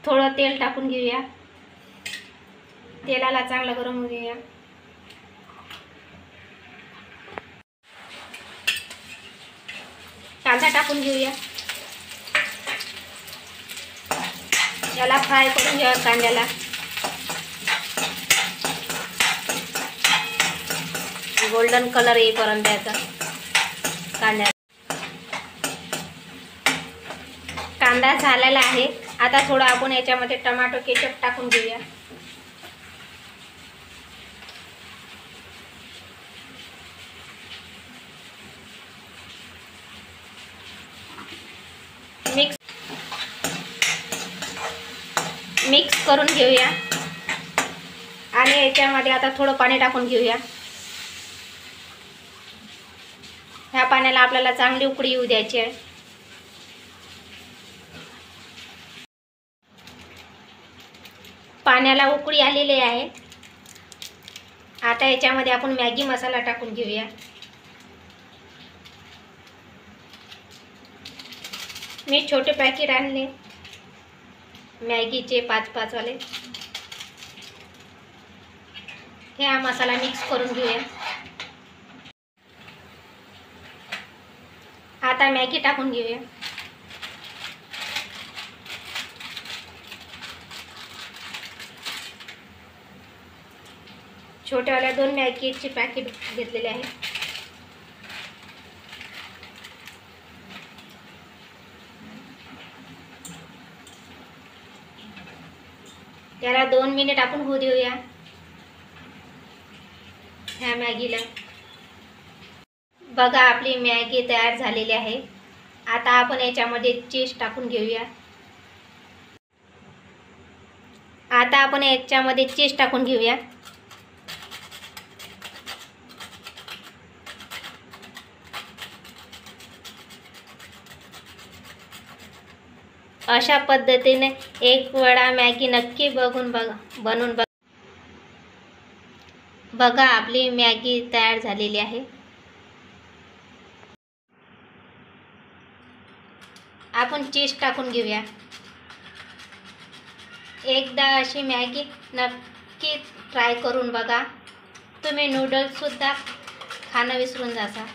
थोडं तेल टाकून घेऊया. तेलाला चांगलं गरम होऊ देऊया. कांदा टाकून घेऊया. याला फ्राय करून घ्या. कांद्याला गोल्डन कलर येईपर्यंत याचा कांदा झालेला आहे. आता थोडं आपण याच्यामध्ये टोमॅटो केचप टाकून घेऊया. मिक्स करून घेऊया. आणि याच्यामध्ये आता थोडं पाणी टाकून घेऊया. ह्या पाण्याला आपल्याला चांगली उकळी येऊ द्यायची आहे. पाण्याला उकळी आलेली आहे. आता याच्यामध्ये आपण मॅगी मसाला टाकून घेऊया. मी छोटे पॅकेट आणले मॅगीचे 5-5 वाले. हे हा मसाला मिक्स करून घेऊया. आता मॅगी टाकून घेऊया. छोट्यावाल्या 2 मॅगीचे पॅकेट घेतलेले आहे. त्याला 2 मिनिट आपण होऊ देऊया ह्या मॅगीला. बघा आपली मॅगी तयार झालेली आहे. आता आपण याच्यामध्ये चीज टाकून घेऊया. अशा पद्धतीने एक वेळा मॅगी नक्की बनवून बघा आपली मॅगी तयार झालेली आहे. आपण चीज टाकून घेऊया. एकदा अशी मॅगी नक्की ट्राय करून बघा. तुम्ही नूडल्स सुद्धा खाणं विसरून जाता.